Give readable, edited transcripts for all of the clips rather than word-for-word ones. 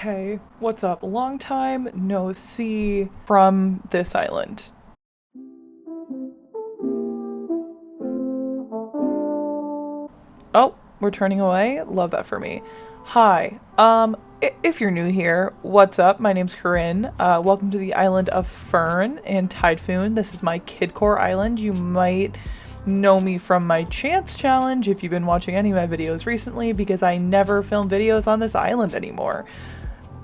Hey, what's up? Long time no see from this island. Oh, we're turning away? Love that for me. Hi. If you're new here, what's up? My name's Corinne. Welcome to the island of Fern and Typhoon. This is my Kidcore island. You might know me from my chance challenge if you've been watching any of my videos recently because I never film videos on this island anymore.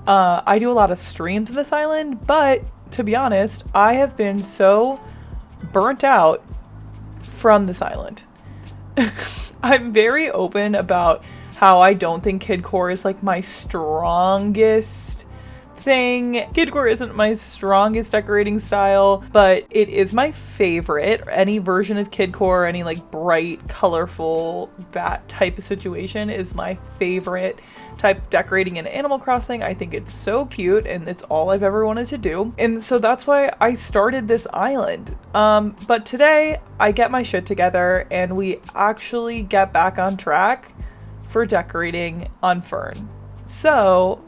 I do a lot of streams of this island, but to be honest, I have been so burnt out from this island. I'm very open about how I don't think Kidcore is like my strongest thing. Kidcore isn't my strongest decorating style, but it is my favorite. Any version of Kidcore, any like bright, colorful, that type of situation is my favorite type of decorating in Animal Crossing. I think it's so cute and it's all I've ever wanted to do. And so that's why I started this island. But today I get my shit together and we actually get back on track for decorating on Fern. So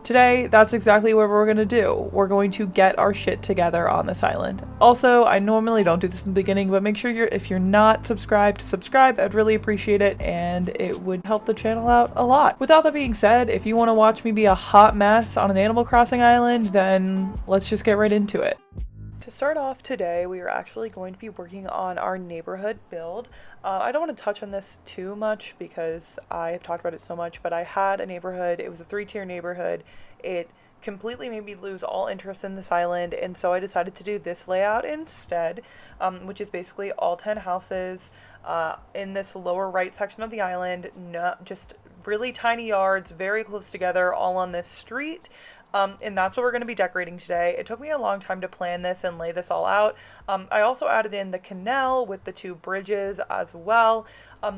today, that's exactly what we're going to do. We're going to get our shit together on this island. Also, I normally don't do this in the beginning, but make sure if you're not subscribed, subscribe. I'd really appreciate it, and it would help the channel out a lot. Without that being said, if you want to watch me be a hot mess on an Animal Crossing island, then let's just get right into it. To start off today, we are actually going to be working on our neighborhood build. I don't want to touch on this too much because I have talked about it so much, but I had a neighborhood. It was a 3-tier neighborhood. It completely made me lose all interest in this island, and so I decided to do this layout instead, which is basically all 10 houses in this lower right section of the island, just really tiny yards, very close together, all on this street. And that's what we're going to be decorating today. It took me a long time to plan this and lay this all out. I also added in the canal with the 2 bridges as well,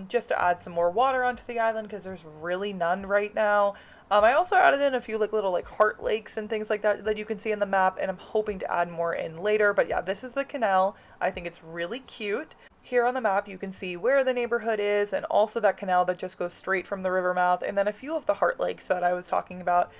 just to add some more water onto the island because there's really none right now. I also added in a few little heart lakes and things like that that you can see in the map, and I'm hoping to add more in later. But yeah, this is the canal. I think it's really cute. Here on the map, you can see where the neighborhood is and also that canal that just goes straight from the river mouth, and then a few of the heart lakes that I was talking about.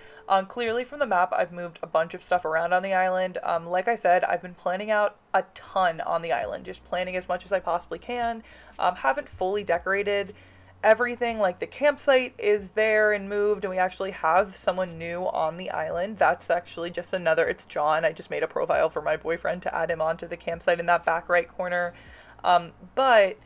Clearly from the map, I've moved a bunch of stuff around on the island. Like I said, I've been planning out a ton on the island, just planning as much as I possibly can. Haven't fully decorated everything. Like the campsite is there and moved, and we actually have someone new on the island. That's actually just it's John. I just made a profile for my boyfriend to add him onto the campsite in that back right corner. But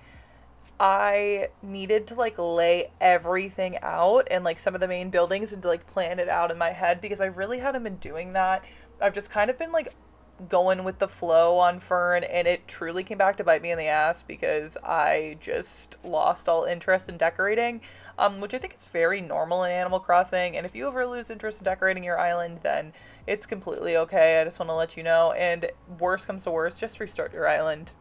I needed to lay everything out and some of the main buildings and to plan it out in my head because I really hadn't been doing that. I've just kind of been going with the flow on Fern, and it truly came back to bite me in the ass because I just lost all interest in decorating, which I think is very normal in Animal Crossing. And if you ever lose interest in decorating your island, then it's completely okay. I just want to let you know. And worst comes to worst, just restart your island.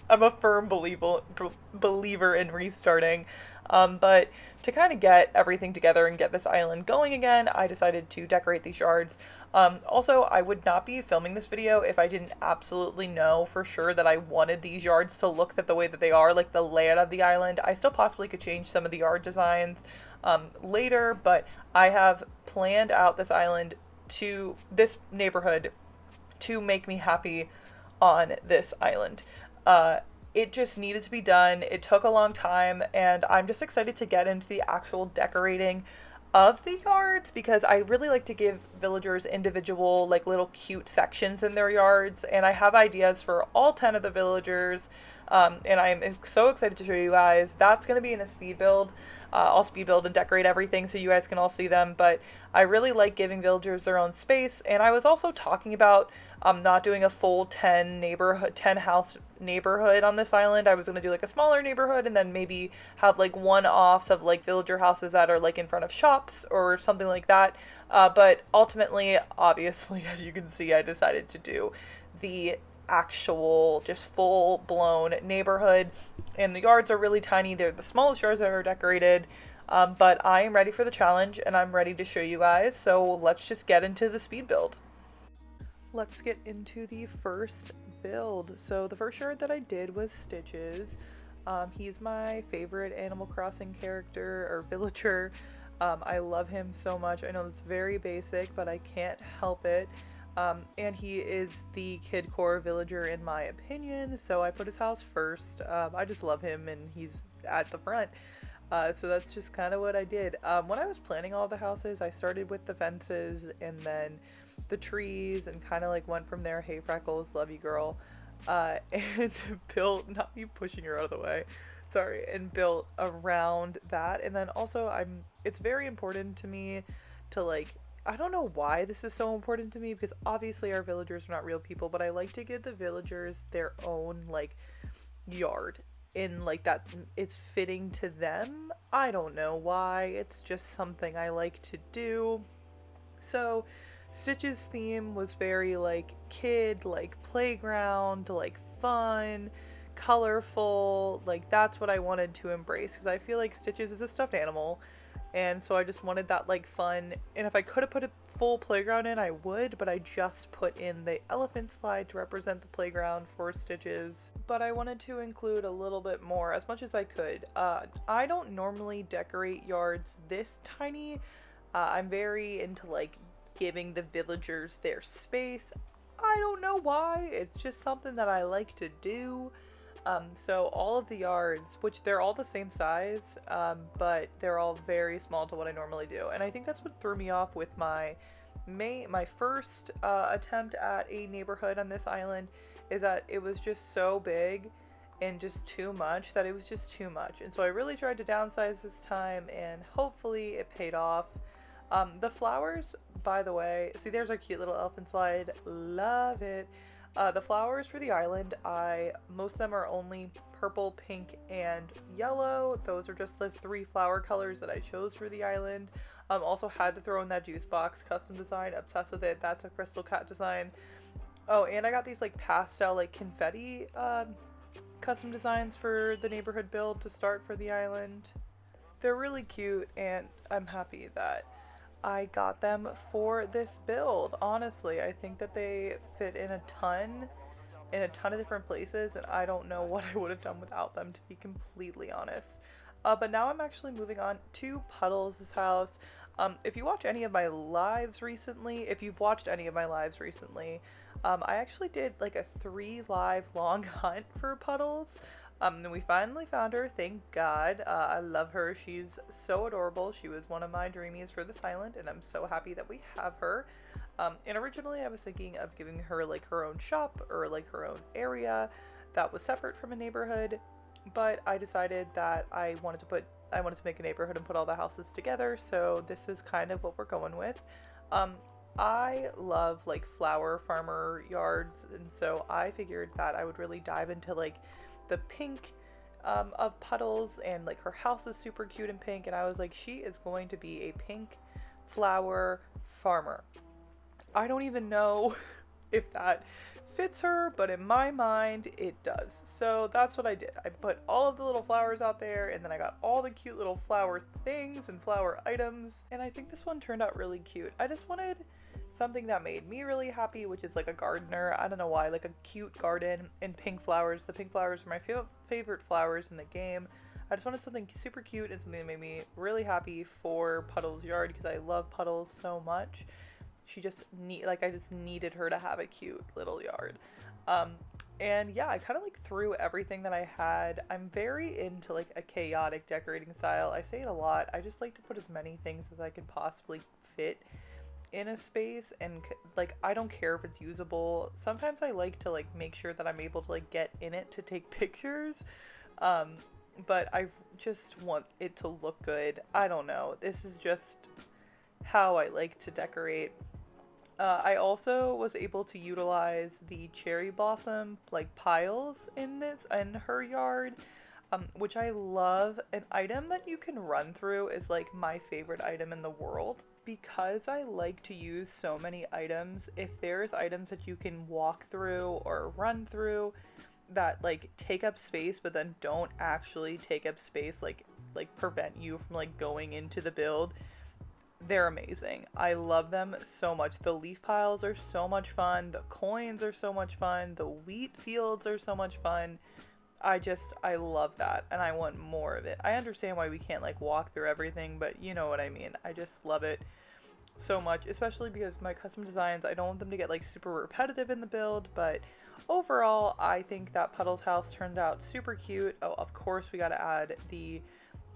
I'm a firm believer in restarting. But to kind of get everything together and get this island going again, I decided to decorate these yards. Also, I would not be filming this video if I didn't absolutely know for sure that I wanted these yards to look the way that they are, like the layout of the island. I still possibly could change some of the yard designs later, but I have planned out this neighborhood to make me happy on this island. It just needed to be done. It took a long time, and I'm just excited to get into the actual decorating of the yards because I really like to give villagers individual little cute sections in their yards, and I have ideas for all 10 of the villagers, and I'm so excited to show you guys. That's going to be in a speed build. I'll speed build and decorate everything so you guys can all see them, but I really like giving villagers their own space. And I was also talking about not doing a full 10 house neighborhood on this island. I was going to do a smaller neighborhood and then maybe have one-offs of villager houses that are in front of shops or something like that. But ultimately, obviously, as you can see, I decided to do the actual just full-blown neighborhood, and the yards are really tiny. They're the smallest yards I've ever decorated, but I am ready for the challenge and I'm ready to show you guys, so let's just get into the speed build. Let's get into the first build. So the first yard that I did was Stitches. He's my favorite Animal Crossing character or villager. I love him so much. I know that's very basic, but I can't help it. And he is the Kidcore villager in my opinion, so I put his house first. I just love him and he's at the front. So that's just kind of what I did. When I was planning all the houses, I started with the fences and then the trees and kind of like went from there. Hey Freckles, love you girl. And built, not you pushing her out of the way, sorry, and built around that. And then also it's very important to me to like, I don't know why this is so important to me because obviously our villagers are not real people, but I like to give the villagers their own like yard in like that it's fitting to them. I don't know why, it's just something I like to do. So Stitch's theme was very like kid, like playground, like fun, colorful, like that's what I wanted to embrace because I feel like Stitches is a stuffed animal. And so I just wanted that like fun, and if I could have put a full playground in, I would, but I just put in the elephant slide to represent the playground for Stitches. But I wanted to include a little bit more, as much as I could. I don't normally decorate yards this tiny. I'm very into like giving the villagers their space. I don't know why, it's just something that I like to do. So all of the yards, which they're all the same size, but they're all very small to what I normally do. And I think that's what threw me off with my first attempt at a neighborhood on this island, is that it was just so big and just too much that it was just too much. And so I really tried to downsize this time and hopefully it paid off. The flowers, by the way, see there's our cute little elephant slide, love it. The flowers for the island, most of them are only purple, pink, and yellow. Those are just the 3 flower colors that I chose for the island. Also had to throw in that juice box custom design, obsessed with it. That's a crystal cat design. Oh, and I got these like pastel like confetti custom designs for the neighborhood build to start for the island. They're really cute and I'm happy that I got them for this build. Honestly, I think that they fit in a ton of different places, and I don't know what I would have done without them, to be completely honest. But now I'm actually moving on to Puddles' house. If you watch any of my lives recently, I actually did like a 3 live long hunt for Puddles. And we finally found her, thank God. I love her. She's so adorable. She was one of my dreamies for this island, and I'm so happy that we have her. And originally I was thinking of giving her like her own shop or like her own area that was separate from a neighborhood, but I decided that I wanted to make a neighborhood and put all the houses together, so this is kind of what we're going with. I love like flower farmer yards, and so I figured that I would really dive into like the pink of Puddles, and like her house is super cute and pink, and I was like, she is going to be a pink flower farmer. I don't even know if that fits her, but in my mind it does. So that's what I did. I put all of the little flowers out there, and then I got all the cute little flower things and flower items, and I think this one turned out really cute. I just wanted something that made me really happy, which is like a gardener. I don't know why, like a cute garden and pink flowers. The pink flowers are my favorite flowers in the game. I just wanted something super cute and something that made me really happy for Puddles' yard, because I love Puddles so much. I just needed her to have a cute little yard. And yeah, I kind of like threw everything that I had. I'm very into like a chaotic decorating style. I say it a lot. I just like to put as many things as I can possibly fit in a space, and like I don't care if it's usable. Sometimes I like to like make sure that I'm able to like get in it to take pictures. But I just want it to look good. I don't know. This is just how I like to decorate. I also was able to utilize the cherry blossom like piles in her yard, which I love. An item that you can run through is like my favorite item in the world, because I like to use so many items. If there's items that you can walk through or run through that like take up space but then don't actually take up space, like prevent you from like going into the build, they're amazing. I love them so much. The leaf piles are so much fun. The coins are so much fun. The wheat fields are so much fun. I love that, and I want more of it. I understand why we can't like walk through everything, but you know what I mean. I just love it so much, especially because my custom designs, I don't want them to get like super repetitive in the build, but overall I think that Puddle's house turned out super cute. Oh, of course we got to add the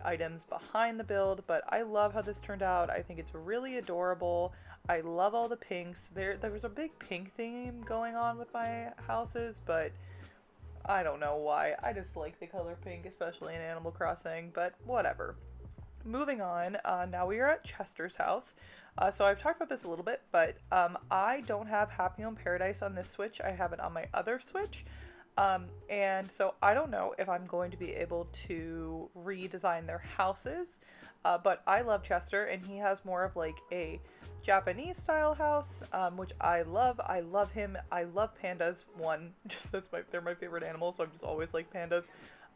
items behind the build, but I love how this turned out. I think it's really adorable. I love all the pinks. There was a big pink theme going on with my houses, but I don't know why. I just like the color pink, especially in Animal Crossing, but whatever. Moving on, now we are at Chester's house. So I've talked about this a little bit, but I don't have Happy Home Paradise on this Switch. I have it on my other Switch. And so I don't know if I'm going to be able to redesign their houses, but I love Chester, and he has more of like a Japanese style house, which I love. I love him. I love pandas. One, just they're my favorite animals, so I've just always liked pandas.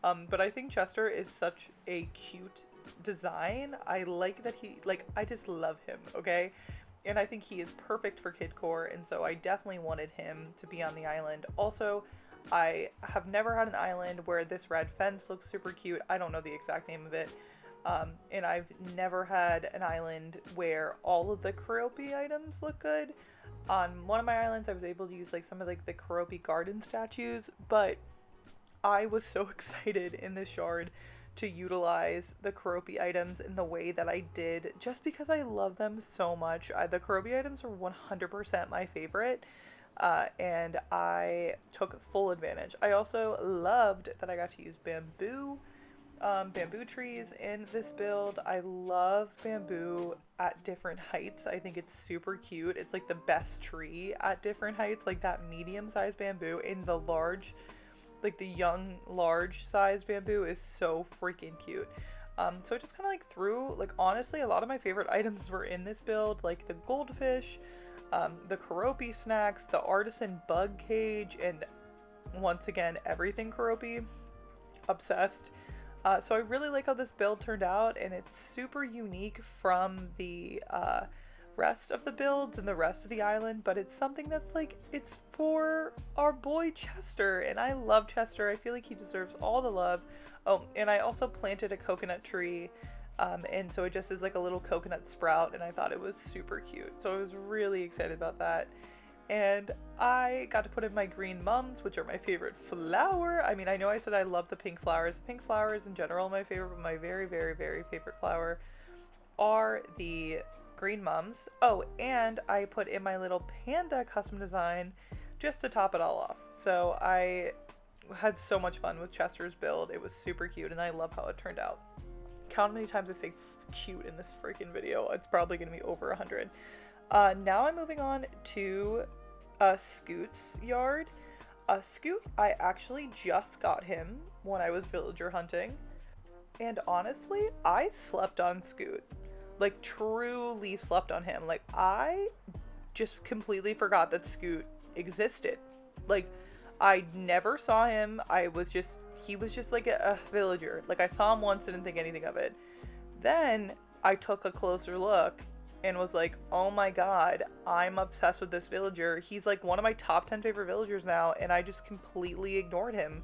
But I think Chester is such a cute design. I like that I just love him, okay? And I think he is perfect for Kidcore, and so I definitely wanted him to be on the island. Also, I have never had an island where this red fence looks super cute. I don't know the exact name of it. And I've never had an island where all of the Keroppi items look good. On one of my islands, I was able to use like some of like the Keroppi garden statues, but I was so excited in this yard to utilize the Keroppi items in the way that I did, just because I love them so much. The Keroppi items were 100% my favorite, and I took full advantage. I also loved that I got to use bamboo trees in this build. I love bamboo at different heights. I think it's super cute. It's like the best tree at different heights, like that medium-sized bamboo in the large, like the young large sized bamboo is so freaking cute. So I just kind of like threw, like, honestly, a lot of my favorite items were in this build, like the goldfish, the Keroppi snacks, the artisan bug cage, and once again, everything Keroppi. Obsessed. So I really like how this build turned out, and it's super unique from the rest of the builds and the rest of the island, but it's something that's like, it's for our boy Chester, and I love Chester. I feel like he deserves all the love. Oh, and I also planted a coconut tree, and so it just is like a little coconut sprout, and I thought it was super cute. So I was really excited about that. And I got to put in my green mums, which are my favorite flower. I mean, I know I said I love the pink flowers. The pink flowers in general are my favorite, but my very, very, very favorite flower are the green mums. Oh, and I put in my little panda custom design just to top it all off. So I had so much fun with Chester's build. It was super cute, and I love how it turned out. Count how many times I say cute in this freaking video. It's probably going to be over 100. Now I'm moving on to Scoot's yard. Scoot, I actually just got him when I was villager hunting. And honestly, I slept on Scoot. Like, truly slept on him. Like, I just completely forgot that Scoot existed. Like, I never saw him. He was just like a villager. Like, I saw him once, didn't think anything of it. Then I took a closer look and was like, oh my god, I'm obsessed with this villager. He's like one of my top 10 favorite villagers now, and I just completely ignored him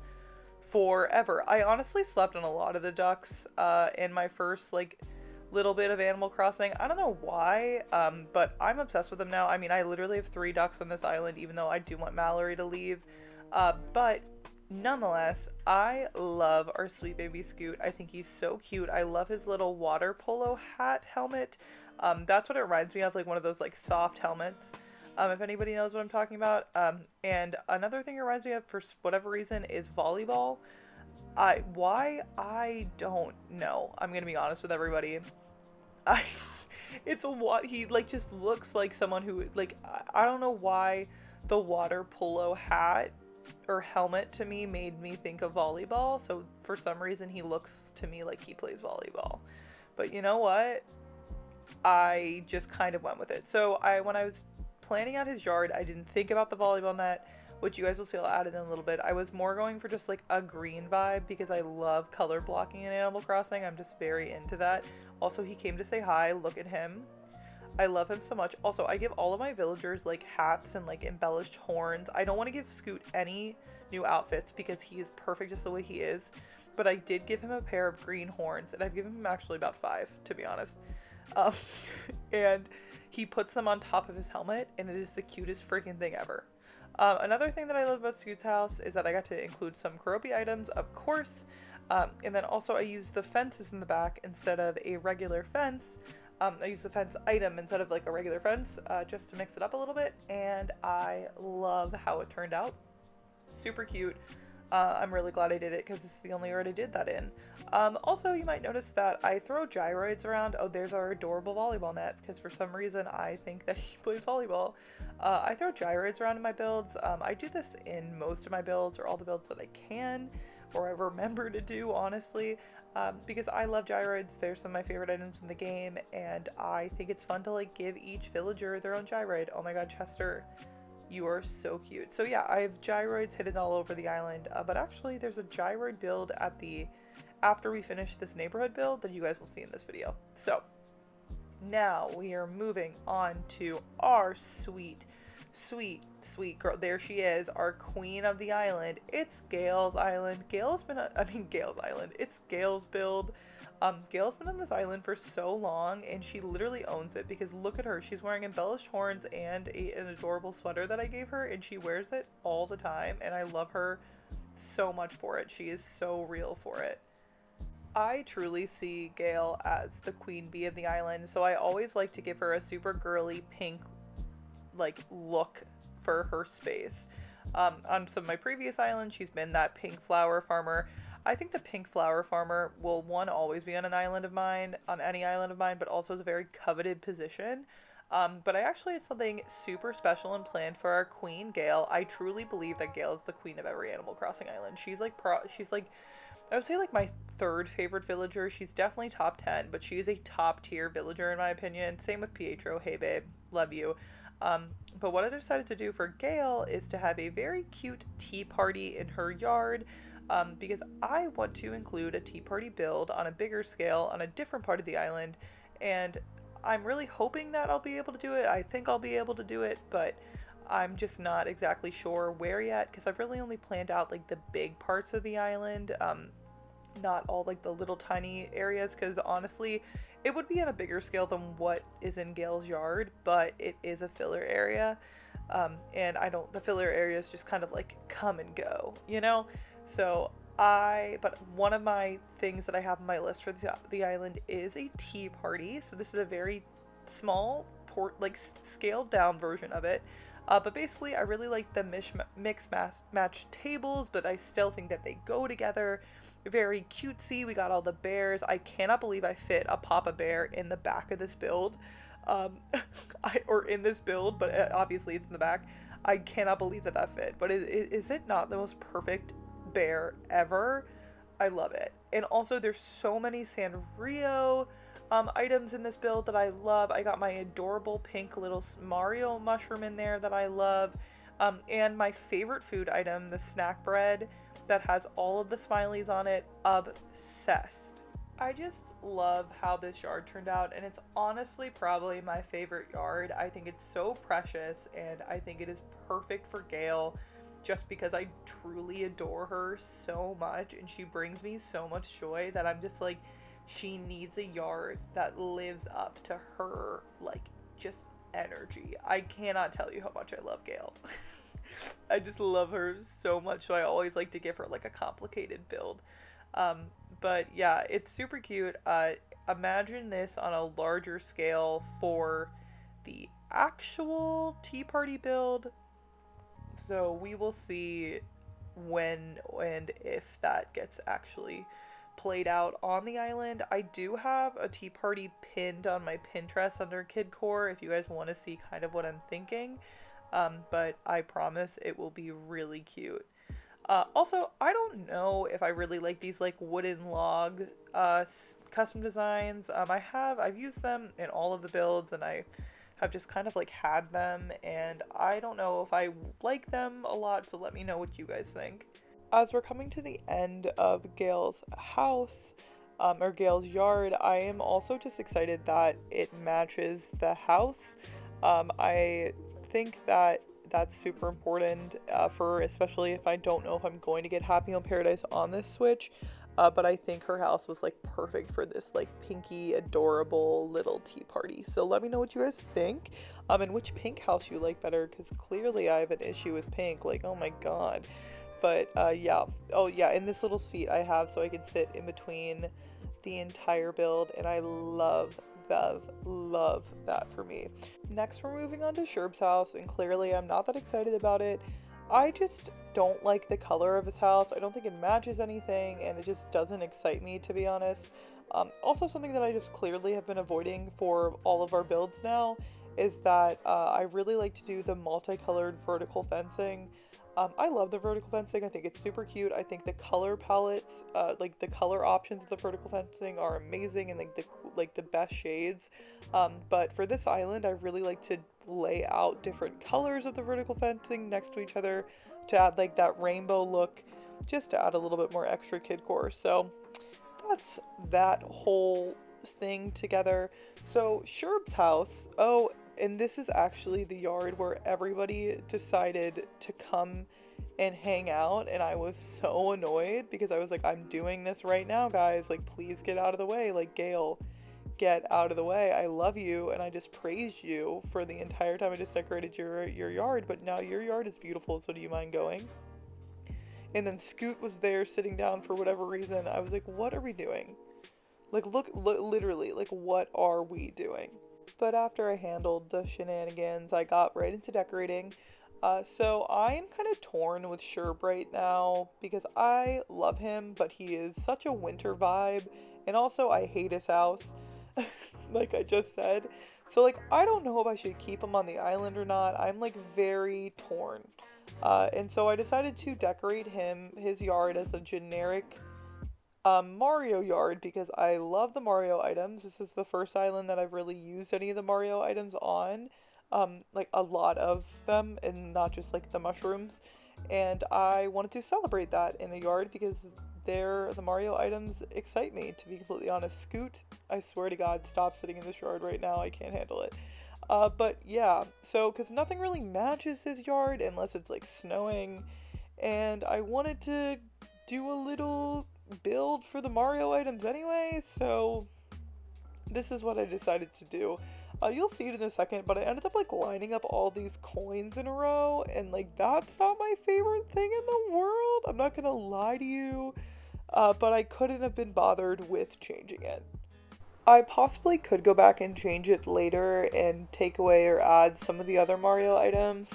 forever. I honestly slept on a lot of the ducks in my first like little bit of Animal Crossing. I don't know why, but I'm obsessed with them now. I mean, I literally have 3 ducks on this island, even though I do want Mallory to leave. But nonetheless, I love our sweet baby Scoot. I think he's so cute. I love his little water polo hat helmet. That's what it reminds me of, like one of those like soft helmets. If anybody knows what I'm talking about. And another thing it reminds me of for whatever reason is volleyball. Why? I don't know. I'm gonna be honest with everybody. He like just looks like someone who like, I don't know why the water polo hat or helmet to me made me think of volleyball. So for some reason he looks to me like he plays volleyball. But you know what? I just kind of went with it. So when I was planning out his yard, I didn't think about the volleyball net, which you guys will see I'll add it in a little bit. I was more going for just like a green vibe because I love color blocking in Animal Crossing. I'm just very into that. Also, he came to say hi. Look at him. I love him so much. Also, I give all of my villagers like hats and like embellished horns. I don't want to give Scoot any new outfits because he is perfect just the way he is. But I did give him a pair of green horns, and I've given him actually about 5, to be honest. Um, and he puts them on top of his helmet, and it is the cutest freaking thing ever. Another thing that I love about Scoot's house is that I got to include some Kuropi items, of course, and then also I used the fences in the back instead of a regular fence. I used the fence item instead of like a regular fence, just to mix it up a little bit, and I love how it turned out. Super cute. I'm really glad I did it because it's the only yard I did that in. Also, you might notice that I throw gyroids around. Oh, there's our adorable volleyball net, because for some reason I think that he plays volleyball. I throw gyroids around in my builds. I do this in most of my builds, or all the builds that I can, or I remember to do, honestly, because I love gyroids. They're some of my favorite items in the game, and I think it's fun to like give each villager their own gyroid. Oh my god, Chester. You are so cute. So yeah, I have gyroids hidden all over the island, but actually there's a gyroid build after we finish this neighborhood build that you guys will see in this video. So now we are moving on to our sweet girl. There she is, our queen of the island. It's Gail's island. Gail's island. It's Gail's build. Gail's been on this island for so long, and she literally owns it, because look at her. She's wearing embellished horns and an adorable sweater that I gave her, and she wears it all the time, and I love her so much for it. She is so real for it. I truly see Gail as the queen bee of the island, so I always like to give her a super girly pink like look for her space. On some of my previous islands, she's been that pink flower farmer. I think the pink flower farmer will, one, always be on any island of mine, but also is a very coveted position. But I actually had something super special and planned for our queen, Gail. I truly believe that Gail is the queen of every Animal Crossing island. She's like, I would say like my third favorite villager. She's definitely top 10, but she is a top tier villager in my opinion. Same with Pietro. Hey babe, love you. But what I decided to do for Gail is to have a very cute tea party in her yard, because I want to include a tea party build on a bigger scale on a different part of the island, and I'm really hoping that I'll be able to do it. I think I'll be able to do it, but I'm just not exactly sure where yet, because I've really only planned out like the big parts of the island, not all like the little tiny areas, because honestly it would be on a bigger scale than what is in Gail's yard, but it is a filler area, and the filler areas just kind of like come and go, you know? So but one of my things that I have on my list for the island is a tea party. So this is a very small scaled down version of it. But basically I really like the mix match tables, but I still think that they go together. Very cutesy. We got all the bears. I cannot believe I fit a Papa Bear in the back of this build. Or in this build, but obviously it's in the back. I cannot believe that fit. But is it not the most perfect bear ever? I love it. And also there's so many Sanrio items in this build that I love. I got my adorable pink little Mario mushroom in there that I love, and my favorite food item, the snack bread that has all of the smileys on it. Obsessed. I just love how this yard turned out, and it's honestly probably my favorite yard. I think it's so precious, and I think it is perfect for Gail, just because I truly adore her so much, and she brings me so much joy that I'm just like, she needs a yard that lives up to her, like, just energy. I cannot tell you how much I love Gail. I just love her so much, so I always like to give her like a complicated build. But yeah, it's super cute. Imagine this on a larger scale for the actual tea party build. So we will see when and if that gets actually played out on the island. I do have a tea party pinned on my Pinterest under Kidcore if you guys want to see kind of what I'm thinking. But I promise it will be really cute. Also, I don't know if I really like these like wooden log custom designs. I've used them in all of the builds, and I have just kind of like had them, and I don't know if I like them a lot, so let me know what you guys think. As we're coming to the end of Gail's house, or Gail's yard, I am also just excited that it matches the house. I think that that's super important for, especially if I don't know if I'm going to get Happy Home Paradise on this Switch. But I think her house was like perfect for this like pinky, adorable little tea party. So let me know what you guys think. And which pink house you like better, because clearly I have an issue with pink. Like, oh my god. But yeah. Oh yeah, in this little seat I have so I can sit in between the entire build, and I love that for me. Next, we're moving on to Sherb's house, and clearly I'm not that excited about it. I just don't like the color of his house. I don't think it matches anything, and it just doesn't excite me, to be honest. Also, something that I just clearly have been avoiding for all of our builds now is that I really like to do the multicolored vertical fencing. I love the vertical fencing. I think it's super cute. I think the color palettes, like the color options of the vertical fencing are amazing and like the best shades. But for this island, I really like to lay out different colors of the vertical fencing next to each other to add like that rainbow look, just to add a little bit more extra Kidcore. So that's that whole thing together. So Sherb's house, oh, and this is actually the yard where everybody decided to come and hang out, and I was so annoyed because I was like, I'm doing this right now, guys, like please get out of the way. Like, Gail, get out of the way. I love you and I just praised you for the entire time I just decorated your yard, but now your yard is beautiful, so do you mind going? And then Scoot was there sitting down for whatever reason. I was like, what are we doing? Like, look, literally, like, what are we doing? But after I handled the shenanigans, I got right into decorating. So I am kind of torn with Sherb right now because I love him, but he is such a winter vibe, and also I hate his house, like I just said. So like, I don't know if I should keep him on the island or not. I'm like very torn. And so I decided to decorate his yard as a generic Mario yard because I love the Mario items. This is the first island that I've really used any of the Mario items on. Like a lot of them, and not just like the mushrooms. And I wanted to celebrate that in a yard because the Mario items excite me, to be completely honest. Scoot, I swear to God, stop sitting in this yard right now. I can't handle it. But yeah, so because nothing really matches his yard unless it's like snowing, and I wanted to do a little build for the Mario items anyway, so this is what I decided to do. You'll see it in a second, but I ended up like lining up all these coins in a row, and like that's not my favorite thing in the world. I'm not gonna lie to you, but I couldn't have been bothered with changing it. I possibly could go back and change it later and take away or add some of the other Mario items.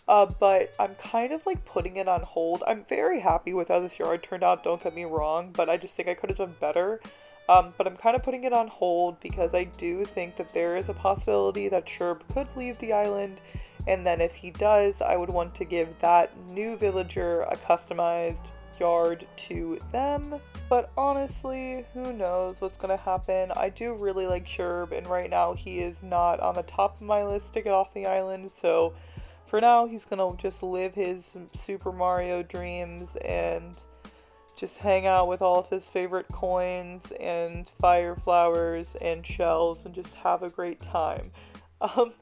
But I'm kind of like putting it on hold. I'm very happy with how this yard turned out, don't get me wrong, but I just think I could have done better. But I'm kind of putting it on hold because I do think that there is a possibility that Sherb could leave the island, and then if he does, I would want to give that new villager a customized yard to them. But honestly, who knows what's gonna happen. I do really like Sherb, and right now he is not on the top of my list to get off the island, so for now, he's gonna just live his Super Mario dreams and just hang out with all of his favorite coins and fire flowers and shells and just have a great time.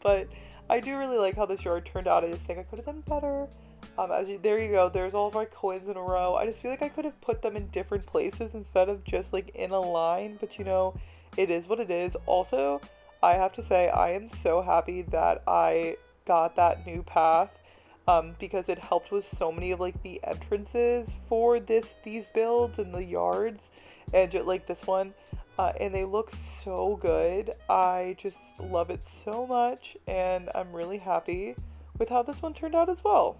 But I do really like how this yard turned out. I just think I could have done better. There you go. There's all of my coins in a row. I just feel like I could have put them in different places instead of just like in a line. But you know, it is what it is. Also, I have to say I am so happy that I got that new path because it helped with so many of like the entrances for these builds and the yards, and just like this one, and they look so good. I just love it so much, and I'm really happy with how this one turned out as well.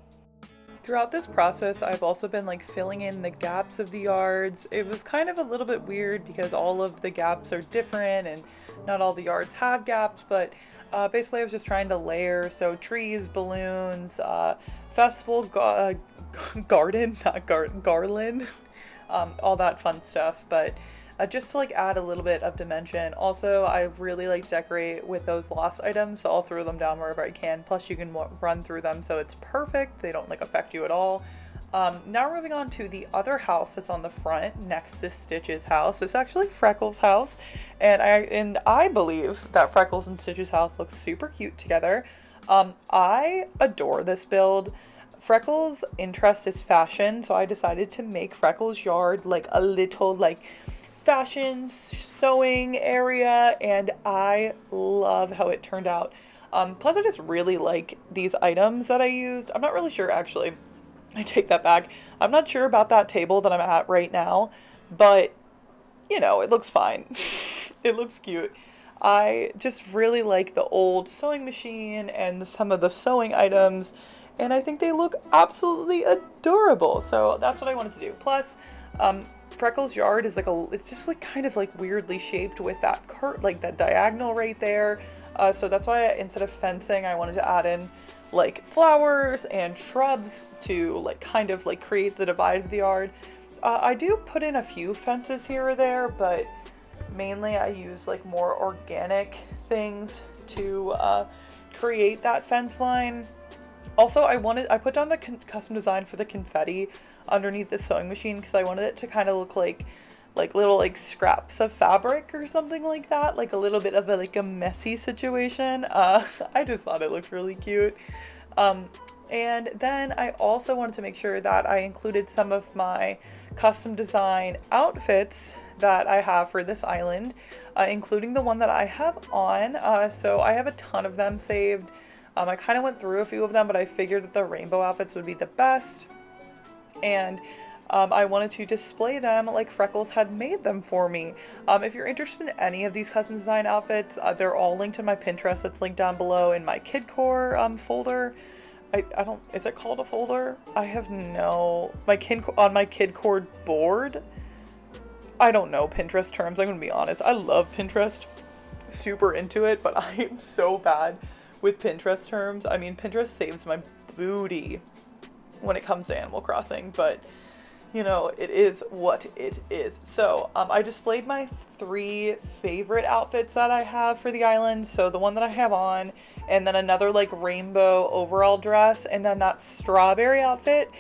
Throughout this process, I've also been like filling in the gaps of the yards. It was kind of a little bit weird because all of the gaps are different and not all the yards have gaps, but basically I was just trying to layer, so trees, balloons, festival garden, not garland, all that fun stuff, but just to like add a little bit of dimension. Also, I really like to decorate with those lost items, so I'll throw them down wherever I can. Plus you can run through them, so it's perfect. They don't like affect you at all. Now we're moving on to the other house that's on the front next to Stitch's house. It's actually Freckles' house, and I believe that Freckles and Stitch's house look super cute together. I adore this build. Freckles' interest is fashion, so I decided to make Freckles' yard like a little like fashion sewing area, and I love how it turned out. Plus, I just really like these items that I used. I'm not really sure actually. I take that back. I'm not sure about that table that I'm at right now, but you know, it looks fine. It looks cute. I just really like the old sewing machine and some of the sewing items, and I think they look absolutely adorable. So that's what I wanted to do. Plus, Freckles' yard is like it's just like kind of like weirdly shaped with that like that diagonal right there. So that's why instead of fencing, I wanted to add in like flowers and shrubs to like kind of like create the divide of the yard. I do put in a few fences here or there, but mainly I use like more organic things to create that fence line. Also, I put down the custom design for the confetti underneath the sewing machine because I wanted it to kind of look like little like scraps of fabric or something like that, like a little bit of a messy situation. I just thought it looked really cute. And then I also wanted to make sure that I included some of my custom design outfits that I have for this island, including the one that I have on. So I have a ton of them saved. I kind of went through a few of them, but I figured that the rainbow outfits would be the best. And I wanted to display them like Freckles had made them for me. If you're interested in any of these custom design outfits, they're all linked in my Pinterest. That's linked down below in my Kidcore folder. I don't, is it called a folder? I have no, on my Kidcore board. I don't know Pinterest terms, I'm gonna be honest. I love Pinterest, super into it, but I am so bad with Pinterest terms. I mean, Pinterest saves my booty when it comes to Animal Crossing, but you know, it is what it is. So I displayed my 3 favorite outfits that I have for the island. So the one that I have on, and then another like rainbow overall dress, and then that strawberry outfit.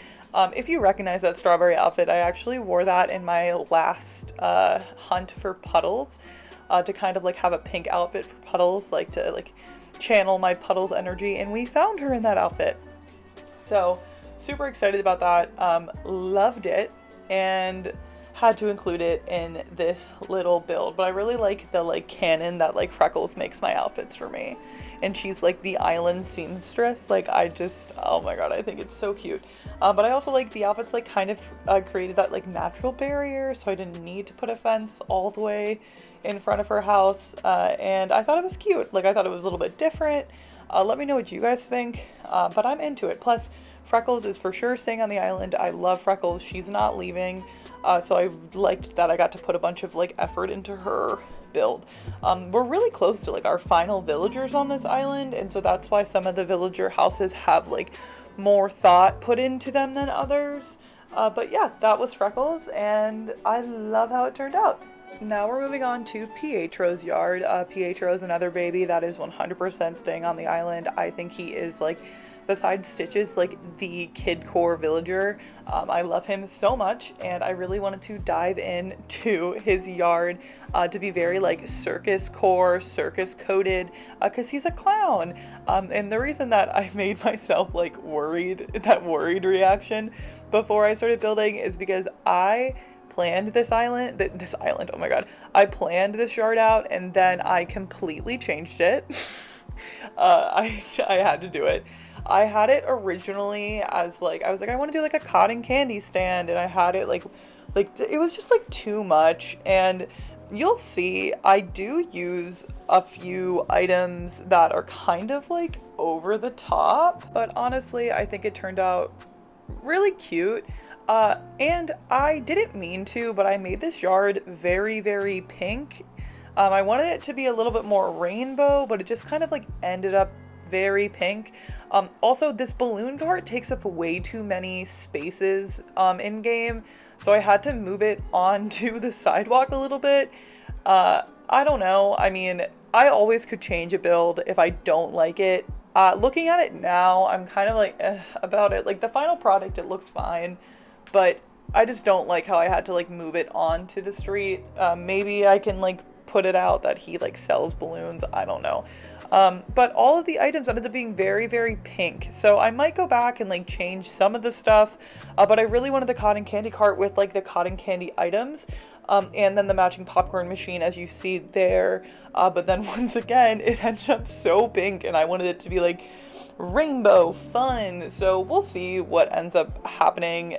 If you recognize that strawberry outfit, I actually wore that in my last hunt for Puddles, to kind of like have a pink outfit for Puddles, like to like channel my Puddles energy, and we found her in that outfit. So super excited about that. Loved it and had to include it in this little build. But I really like the like canon that like Freckles makes my outfits for me, and she's like the island seamstress. Like I just, oh my god, I think it's so cute. But I also like the outfits like kind of created that like natural barrier, so I didn't need to put a fence all the way in front of her house, and I thought it was cute. Like I thought it was a little bit different. Let me know what you guys think, but I'm into it. Plus, Freckles is for sure staying on the island. I love Freckles. She's not leaving, so I liked that I got to put a bunch of like effort into her build. We're really close to like our final villagers on this island, and so that's why some of the villager houses have like more thought put into them than others. But yeah, that was Freckles, and I love how it turned out. Now we're moving on to Pietro's yard. Pietro's another baby that is 100% staying on the island. I think he is like, besides Stitches, like the Kidcore villager. I love him so much, and I really wanted to dive into his yard to be very like circus core, circus coded, because he's a clown. And the reason that I made myself like worried, that worried reaction before I started building, is because I planned this island, oh my god, I planned this yard out and then I completely changed it. I had to do it. I had it originally as like, I was like, I want to do like a cotton candy stand, and I had it like it was just like too much. And you'll see I do use a few items that are kind of like over the top, but honestly I think it turned out really cute. And I didn't mean to, but I made this yard very, very pink. I wanted it to be a little bit more rainbow, but it just kind of like ended up very pink. Also, this balloon cart takes up way too many spaces in game, so I had to move it onto the sidewalk a little bit. I don't know. I mean, I always could change a build if I don't like it. Looking at it now, I'm kind of like about it. Like the final product, it looks fine, but I just don't like how I had to like move it onto the street. Maybe I can like put it out that he like sells balloons. I don't know. But all of the items ended up being very, very pink. So I might go back and like change some of the stuff. But I really wanted the cotton candy cart with like the cotton candy items. And then the matching popcorn machine, as you see there. But then once again, it ended up so pink, and I wanted it to be like rainbow fun. So we'll see what ends up happening.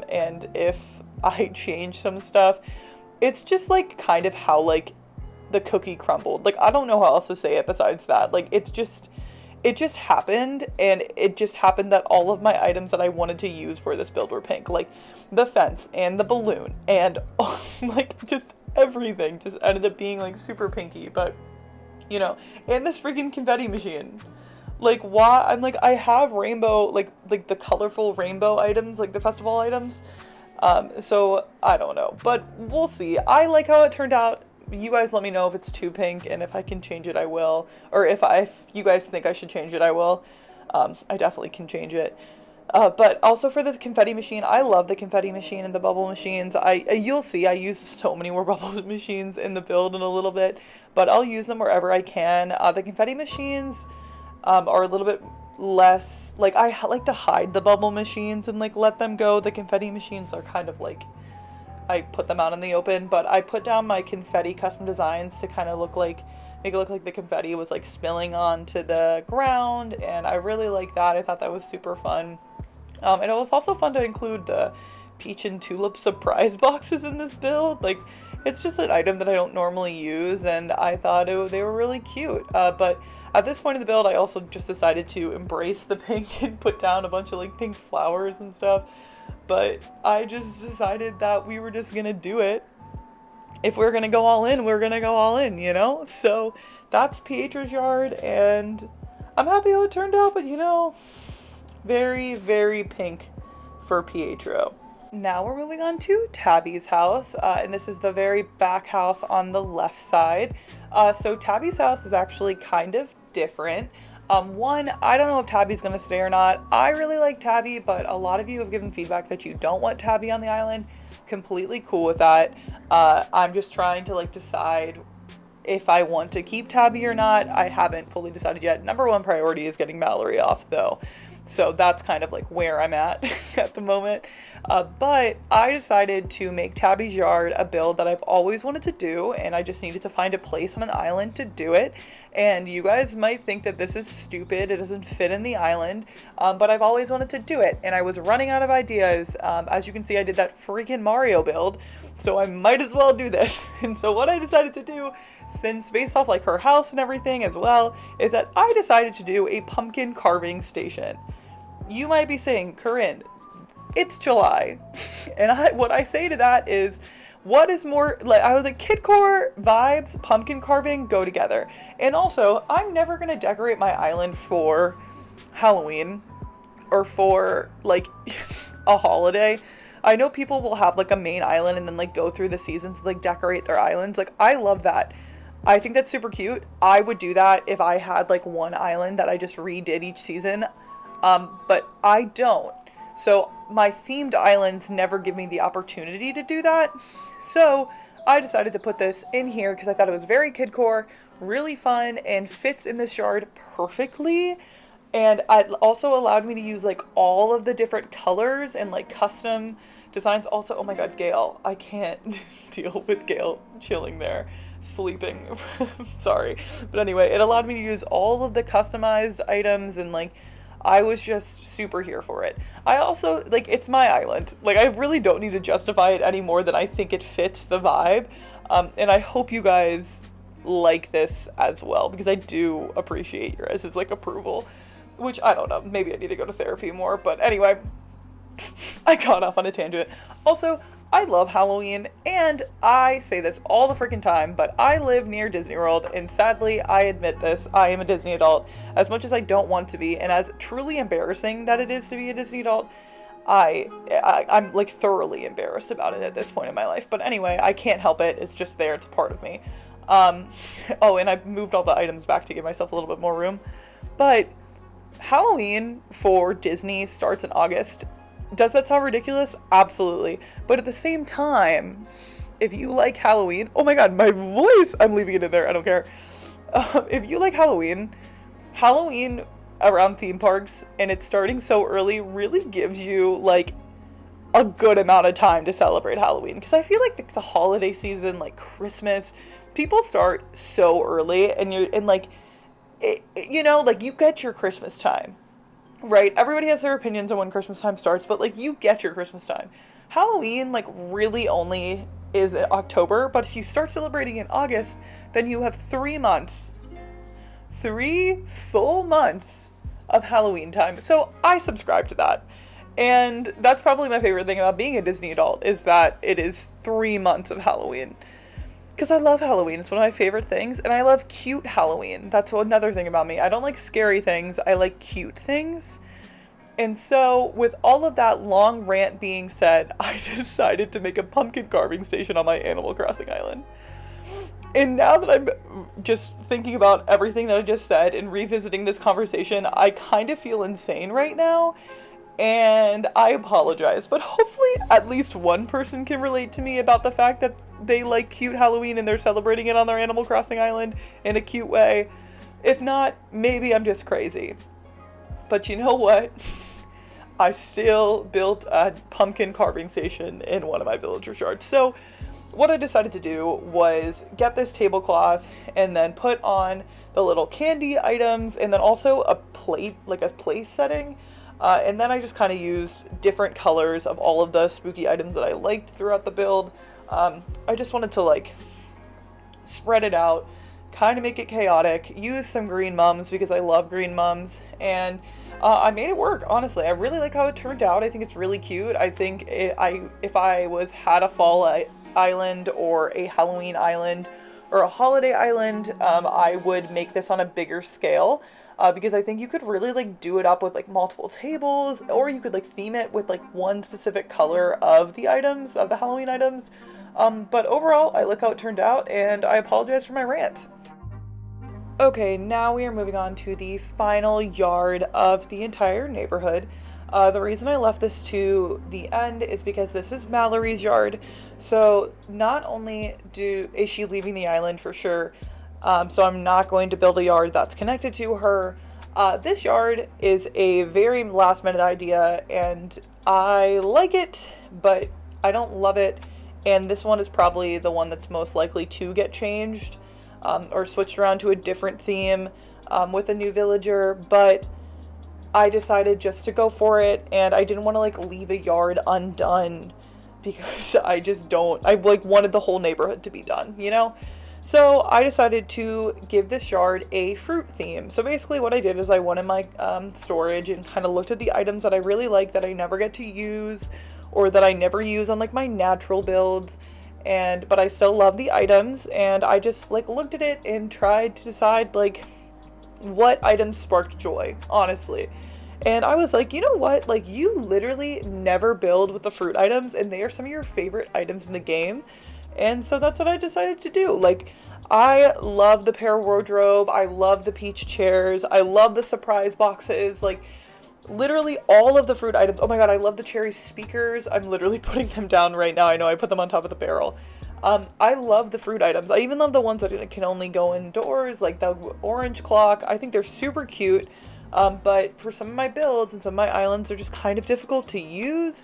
And if I change some stuff, it's just like kind of how like the cookie crumbled. Like, I don't know how else to say it besides that. Like, it just happened, and it just happened that all of my items that I wanted to use for this build were pink. Like, the fence and the balloon and like just everything just ended up being like super pinky. But, you know, and this freaking confetti machine. Like, why? I'm like, I have rainbow, like the colorful rainbow items, like the festival items. So I don't know, but we'll see. I like how it turned out. You guys let me know if it's too pink, and if I can change it, I will. Or if you guys think I should change it, I will. I definitely can change it. But also for the confetti machine, I love the confetti machine and the bubble machines. You'll see I use so many more bubble machines in the build in a little bit, but I'll use them wherever I can. The confetti machines are a little bit less, like, I like to hide the bubble machines and like let them go. The confetti machines are kind of like, I put them out in the open, but I put down my confetti custom designs to kind of make it look like the confetti was like spilling onto the ground, and I really like that. I thought that was super fun. And it was also fun to include the peach and tulip surprise boxes in this build. Like, it's just an item that I don't normally use, and I thought they were really cute. But at this point in the build, I also just decided to embrace the pink and put down a bunch of like pink flowers and stuff. But I just decided that we were just gonna do it. If we're gonna go all in, we're gonna go all in, you know? So that's Pietro's Yard, and I'm happy how it turned out, but you know, very, very pink for Pietro. Now we're moving on to Tabby's house, and this is the very back house on the left side. So Tabby's house is actually kind of different. One, I don't know if Tabby's gonna stay or not. I really like Tabby, but a lot of you have given feedback that you don't want Tabby on the island. Completely cool with that. I'm just trying to like decide if I want to keep Tabby or not. I haven't fully decided yet. Number one priority is getting Mallory off though. So that's kind of like where I'm at at the moment. But I decided to make Tabby's Yard a build that I've always wanted to do, and I just needed to find a place on an island to do it. And you guys might think that this is stupid, it doesn't fit in the island, but I've always wanted to do it, and I was running out of ideas. As you can see, I did that freaking Mario build, so I might as well do this. And so what I decided to do, since based off like her house and everything as well, is that I decided to do a pumpkin carving station. You might be saying, Corinne, it's July. And what I say to that is, what is more, like, I was like, Kidcore vibes, pumpkin carving go together. And also, I'm never going to decorate my island for Halloween or for like a holiday. I know people will have like a main island and then like go through the seasons to like decorate their islands. Like, I love that. I think that's super cute. I would do that if I had like one island that I just redid each season. But I don't. So my themed islands never give me the opportunity to do that. So I decided to put this in here because I thought it was very Kidcore, really fun, and fits in this yard perfectly. And it also allowed me to use like all of the different colors and like custom designs. Also, oh my god, Gail, I can't deal with Gail chilling there, sleeping. Sorry. But anyway, it allowed me to use all of the customized items, and like, I was just super here for it. I also, like, it's my island. Like, I really don't need to justify it any more than I think it fits the vibe. And I hope you guys like this as well, because I do appreciate your guys' like approval, which I don't know, maybe I need to go to therapy more. But anyway, I got off on a tangent. Also, I love Halloween, and I say this all the freaking time, but I live near Disney World, and sadly, I admit this, I am a Disney adult, as much as I don't want to be, and as truly embarrassing that it is to be a Disney adult, I'm like thoroughly embarrassed about it at this point in my life. But anyway, I can't help it, it's just there, it's a part of me. Oh, and I moved all the items back to give myself a little bit more room. But Halloween for Disney starts in August. Does that sound ridiculous? Absolutely. But at the same time, if you like Halloween, oh my god, my voice, I'm leaving it in there, I don't care. If you like Halloween around theme parks and it's starting so early really gives you like a good amount of time to celebrate Halloween. Because I feel like the holiday season, like Christmas, people start so early, and like, like you get your Christmas time, right? Everybody has their opinions on when Christmas time starts, but like you get your Christmas time. Halloween, like, really only is in October, but if you start celebrating in August, then you have 3 months. 3 full months of Halloween time. So I subscribe to that. And that's probably my favorite thing about being a Disney adult, is that it is 3 months of Halloween. Because I love Halloween. It's one of my favorite things. And I love cute Halloween. That's another thing about me. I don't like scary things. I like cute things. And so, with all of that long rant being said, I decided to make a pumpkin carving station on my Animal Crossing island. And now that I'm just thinking about everything that I just said and revisiting this conversation, I kind of feel insane right now. And I apologize, but hopefully at least one person can relate to me about the fact that they like cute Halloween and they're celebrating it on their Animal Crossing island in a cute way. If not, maybe I'm just crazy. But you know what? I still built a pumpkin carving station in one of my villagers' yards. So what I decided to do was get this tablecloth and then put on the little candy items and then also a plate, like a place setting. And then I just kind of used different colors of all of the spooky items that I liked throughout the build. I just wanted to like spread it out, kind of make it chaotic, use some green mums because I love green mums, and I made it work. Honestly, I really like how it turned out. I think it's really cute. I think if I had a fall island or a Halloween island or a holiday island, I would make this on a bigger scale. Because I think you could really like do it up with like multiple tables, or you could like theme it with like one specific color of the items, of the Halloween items. But overall, I like how it turned out, and I apologize for my rant. Okay, now we are moving on to the final yard of the entire neighborhood. The reason I left this to the end is because this is Mallory's yard. So not only is she leaving the island for sure, so I'm not going to build a yard that's connected to her. This yard is a very last minute idea, and I like it, but I don't love it. And this one is probably the one that's most likely to get changed, or switched around to a different theme, with a new villager. But I decided just to go for it, and I didn't want to like leave a yard undone because I like wanted the whole neighborhood to be done, you know? So I decided to give this yard a fruit theme. So basically what I did is I went in my storage and kind of looked at the items that I really like that I never get to use, or that I never use on like my natural builds, but I still love the items, and I just like looked at it and tried to decide like what items sparked joy, honestly. And I was like, you know what, like you literally never build with the fruit items, and they are some of your favorite items in the game. And so that's what I decided to do. Like, I love the pear wardrobe. I love the peach chairs. I love the surprise boxes. Like, literally all of the fruit items. Oh my god, I love the cherry speakers. I'm literally putting them down right now. I know I put them on top of the barrel. I love the fruit items. I even love the ones that can only go indoors, like the orange clock. I think they're super cute. But for some of my builds and some of my islands, they're just kind of difficult to use,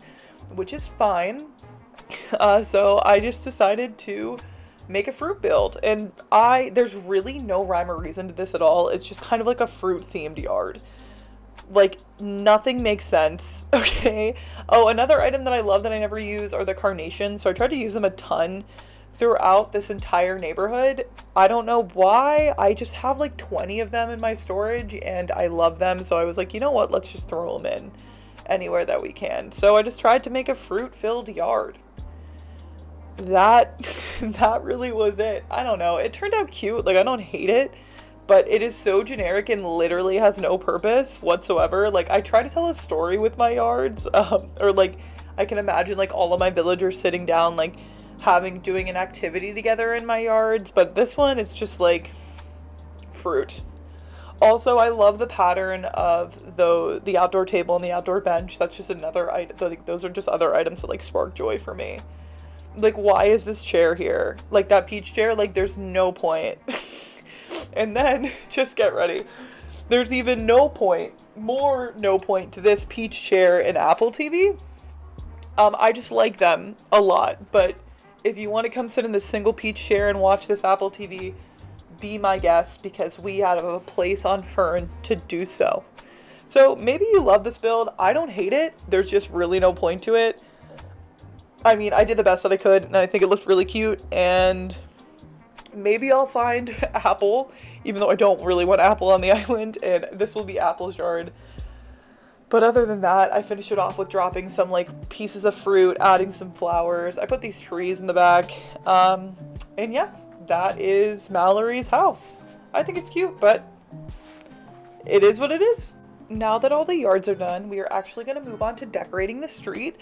which is fine. So I just decided to make a fruit build, and there's really no rhyme or reason to this at all. It's just kind of like a fruit themed yard. Like, nothing makes sense, okay? Oh, another item that I love that I never use are the carnations. So I tried to use them a ton throughout this entire neighborhood. I don't know why. I just have like 20 of them in my storage, and I love them. So I was like, you know what? Let's just throw them in anywhere that we can. So I just tried to make a fruit-filled yard. That really was it. I don't know. It turned out cute. Like, I don't hate it, but it is so generic and literally has no purpose whatsoever. Like, I try to tell a story with my yards, or like I can imagine like all of my villagers sitting down, like doing an activity together in my yards, but this one, it's just like fruit. Also, I love the pattern of the outdoor table and the outdoor bench. That's just another item. Like, those are just other items that like spark joy for me. Like, why is this chair here? Like, that peach chair, like, there's no point. And then, just get ready. There's even more no point to this Peach chair and Apple TV. I just like them a lot, but if you want to come sit in this single Peach chair and watch this Apple TV, be my guest because we have a place on Fern to do so. So maybe you love this build. I don't hate it. There's just really no point to it. I mean, I did the best that I could, and I think it looked really cute, and maybe I'll find Apple, even though I don't really want Apple on the island, and this will be Apple's yard. But other than that, I finished it off with dropping some like pieces of fruit, adding some flowers. I put these trees in the back. And yeah, that is Mallory's house. I think it's cute, but it is what it is. Now that all the yards are done, we are actually going to move on to decorating the street.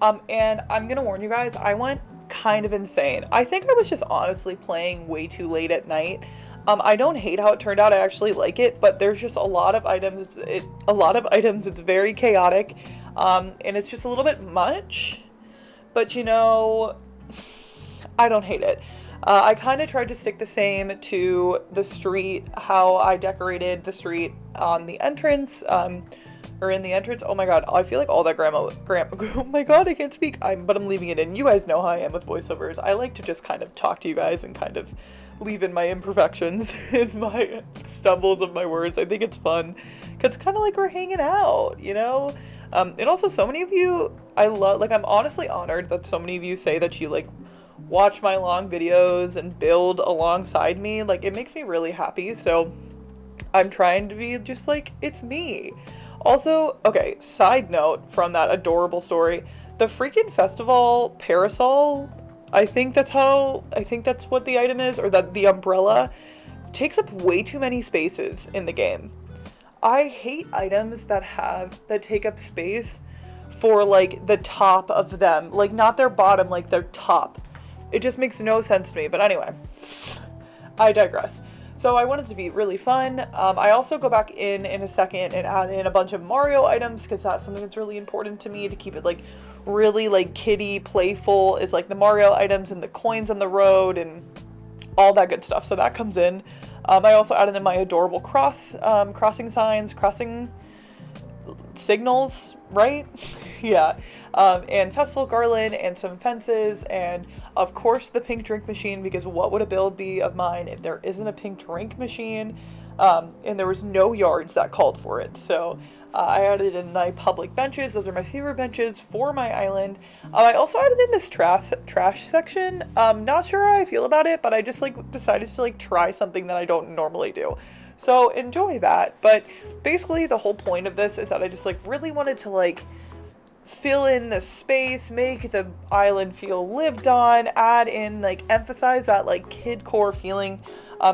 And I'm going to warn you guys, I went kind of insane. I think I was just honestly playing way too late at night. I don't hate how it turned out. I actually like it, but there's just a lot of items. It's very chaotic, and it's just a little bit much. But you know, I don't hate it. I kind of tried to stick the same to the street, how I decorated the street on the entrance, or in the entrance. Oh my god, I feel like all that oh my god, I can't speak. But I'm leaving it in. You guys know how I am with voiceovers. I like to just kind of talk to you guys and kind of leave in my imperfections and my stumbles of my words. I think it's fun because it's kind of like we're hanging out, you know? And also so many of you, I'm honestly honored that so many of you say that you like watch my long videos and build alongside me. Like, it makes me really happy. So I'm trying to be just like, it's me. Also, okay, side note from that adorable story, the freaking festival parasol, I think that's what the item is, or that the umbrella takes up way too many spaces in the game. I hate items that take up space for like the top of them, like not their bottom, like their top. It just makes no sense to me. But anyway, I digress. So I want it to be really fun. I also go back in a second and add in a bunch of Mario items because that's something that's really important to me to keep it like really like kiddie playful, is like the Mario items and the coins on the road and all that good stuff. So that comes in. I also added in my adorable crossing signals, right? Yeah. And festival garland and some fences, and of course the pink drink machine, because what would a build be of mine if there isn't a pink drink machine? And there was no yards that called for it. So I added in my public benches. Those are my favorite benches for my island. I also added in this trash section. Not sure how I feel about it, but I just like decided to like try something that I don't normally do. So enjoy that. But basically the whole point of this is that I just like really wanted to like fill in the space, make the island feel lived on, add in, like, emphasize that, like, Kidcore feeling,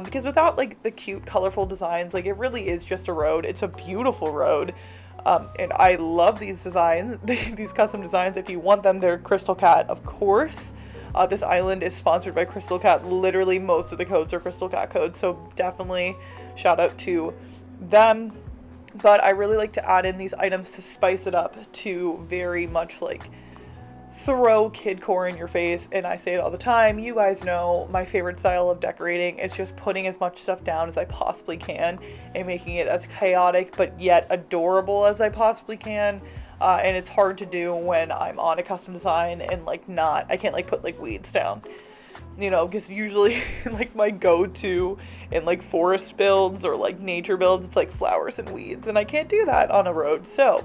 because without, like, the cute, colorful designs, like, it really is just a road. It's a beautiful road, and I love these designs, these custom designs. If you want them, they're Crystal Cat, of course. This island is sponsored by Crystal Cat. Literally, most of the codes are Crystal Cat codes, so definitely shout out to them. But I really like to add in these items to spice it up, to very much like throw Kidcore in your face. And I say it all the time, you guys know my favorite style of decorating is just putting as much stuff down as I possibly can and making it as chaotic but yet adorable as I possibly can. And it's hard to do when I'm on a custom design and like I can't like put like weeds down. You know, because usually like my go-to in like forest builds or like nature builds, it's like flowers and weeds, and I can't do that on a road. So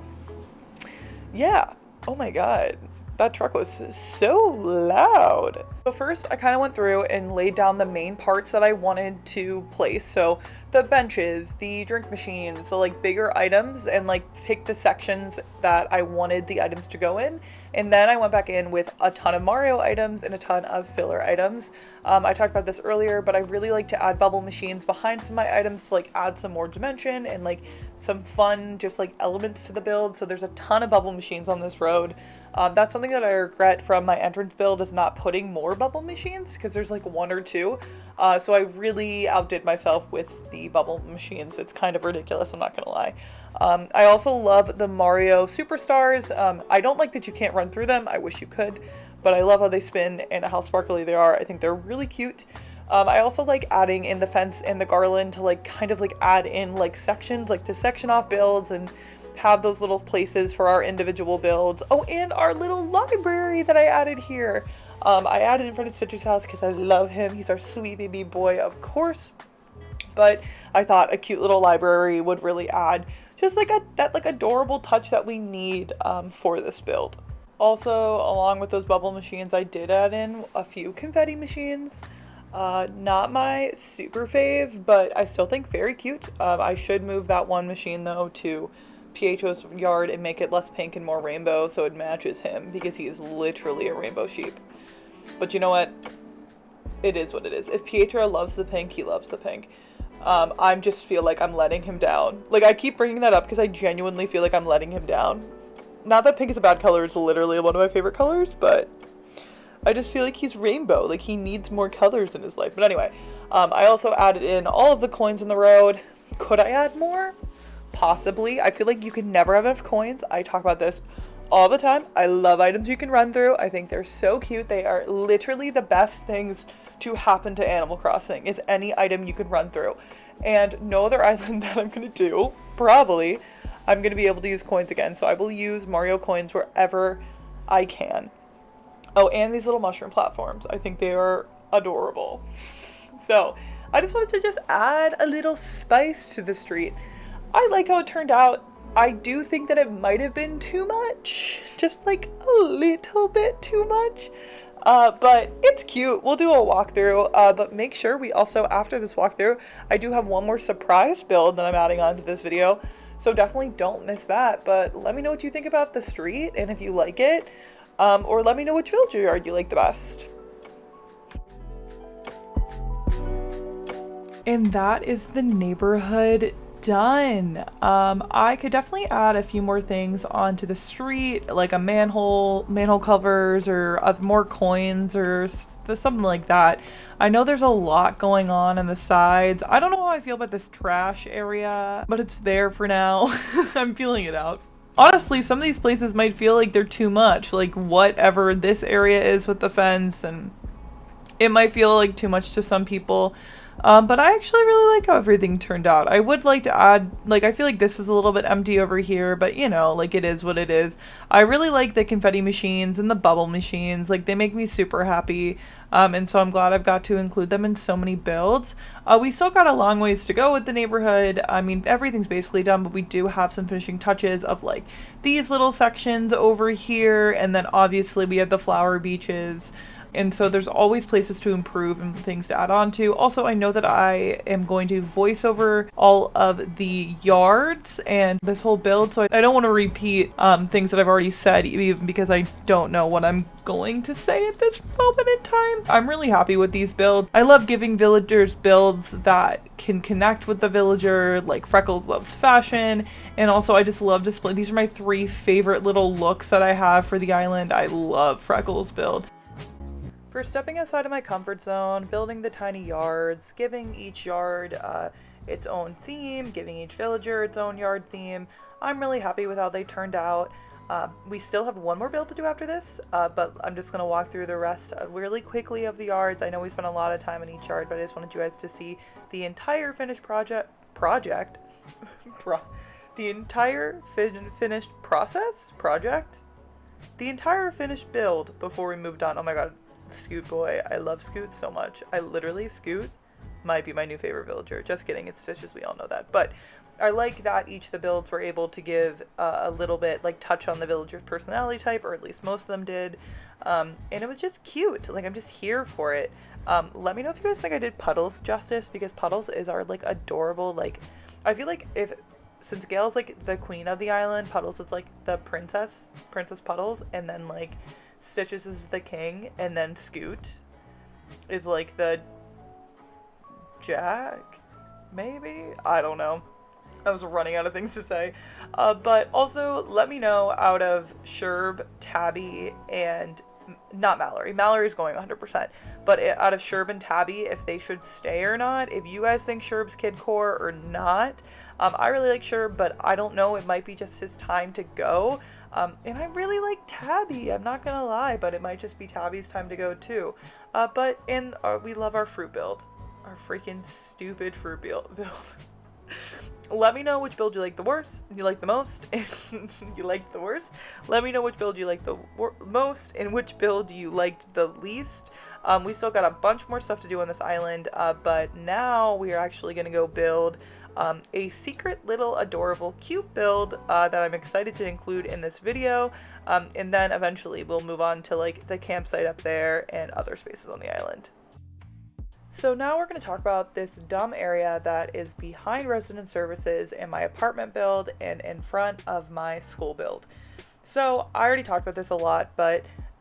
yeah, oh my god, that truck was so loud. So first I kind of went through and laid down the main parts that I wanted to place. So the benches, the drink machines, the like bigger items, and like pick the sections that I wanted the items to go in. And then I went back in with a ton of Mario items and a ton of filler items. I talked about this earlier, but I really like to add bubble machines behind some of my items to like add some more dimension and like some fun just like elements to the build. So there's a ton of bubble machines on this road. That's something that I regret from my entrance build, is not putting more bubble machines, because there's like one or two. So I really outdid myself with the bubble machines. It's kind of ridiculous, I'm not gonna lie. I also love the Mario Superstars. I don't like that you can't run through them. I wish you could, but I love how they spin and how sparkly they are. I think they're really cute. I also like adding in the fence and the garland to like kind of like add in like sections, like to section off builds and have those little places for our individual builds. Oh, and our little library that I added here. I added in front of Stitch's house because I love him. He's our sweet baby boy, of course. But I thought a cute little library would really add just like that like adorable touch that we need for this build. Also, along with those bubble machines, I did add in a few confetti machines. Not my super fave, but I still think very cute. I should move that one machine though to Pietro's Yard and make it less pink and more rainbow so it matches him, because he is literally a rainbow sheep. But you know what? It is what it is. If Pietro loves the pink, he loves the pink. I just feel like I'm letting him down. Like, I keep bringing that up because I genuinely feel like I'm letting him down. Not that pink is a bad color, it's literally one of my favorite colors, but I just feel like he's rainbow. Like, he needs more colors in his life. But anyway, I also added in all of the coins in the road. Could I add more? Possibly. I feel like you can never have enough coins. I talk about this all the time. I love items you can run through. I think they're so cute. They are literally the best things to happen to Animal Crossing. It's any item you can run through. And no other island that I'm going to do, probably, I'm going to be able to use coins again. So I will use Mario coins wherever I can. Oh, and these little mushroom platforms. I think they are adorable. So I just wanted to just add a little spice to the street. I like how it turned out. I do think that it might have been too much. Just like a little bit too much. But it's cute. We'll do a walkthrough, but make sure we also, after this walkthrough, I do have one more surprise build that I'm adding on to this video. So definitely don't miss that. But let me know what you think about the street and if you like it. Or let me know which villager yard you like the best. And that is the neighborhood done. I could definitely add a few more things onto the street, like a manhole covers, or more coins, or something like that. I know there's a lot going on the sides. I don't know how I feel about this trash area, but it's there for now. I'm feeling it out. Honestly, some of these places might feel like they're too much, like whatever this area is with the fence, and it might feel like too much to some people. But I actually really like how everything turned out. I would like to add, like, I feel like this is a little bit empty over here, but you know, like, it is what it is. I really like the confetti machines and the bubble machines. Like, they make me super happy. And so I'm glad I've got to include them in so many builds. We still got a long ways to go with the neighborhood. I mean, everything's basically done, but we do have some finishing touches of like these little sections over here. And then obviously we have the flower beaches. And so there's always places to improve and things to add on to. Also, I know that I am going to voice over all of the yards and this whole build. So I don't want to repeat things that I've already said, even because I don't know what I'm going to say at this moment in time. I'm really happy with these builds. I love giving villagers builds that can connect with the villager, like Freckles loves fashion. And also I just love display. These are my 3 favorite little looks that I have for the island. I love Freckles' build. For stepping outside of my comfort zone, building the tiny yards, giving each yard its own theme, giving each villager its own yard theme, I'm really happy with how they turned out. We still have one more build to do after this, but I'm just going to walk through the rest really quickly of the yards. I know we spent a lot of time in each yard, but I just wanted you guys to see the entire finished the entire finished build before we moved on. Oh my god. Scoot boy. I love Scoot so much. Scoot might be my new favorite villager. Just kidding, it's Stitches, we all know that. But I like that each of the builds were able to give a little bit, like, touch on the villager's personality type, or at least most of them did. And it was just cute. Like, I'm just here for it. Let me know if you guys think I did Puddles justice, because Puddles is our, like, adorable, like, I feel like since Gail's, like, the queen of the island, Puddles is, like, the Princess Puddles, and then, like, Stitches is the king, and then Scoot is like the Jack, maybe? I don't know. I was running out of things to say. But also, let me know out of Sherb, Tabby, and not Mallory. Mallory's going 100%. But out of Sherb and Tabby, if they should stay or not. If you guys think Sherb's Kidcore or not, I really like Sherb, but I don't know, it might be just his time to go. And I really like Tabby, I'm not gonna lie, but it might just be Tabby's time to go too. We love our fruit build. Our freaking stupid fruit build. Let me know which build you like the worst, you like the most, and you liked the worst. Let me know which build you like the most, and which build you liked the least. We still got a bunch more stuff to do on this island, but now we are actually going to go build a secret little adorable cute build that I'm excited to include in this video, and then eventually we'll move on to like the campsite up there and other spaces on the island. So now we're going to talk about this dumb area that is behind resident services and my apartment build and in front of my school build. So I already talked about this a lot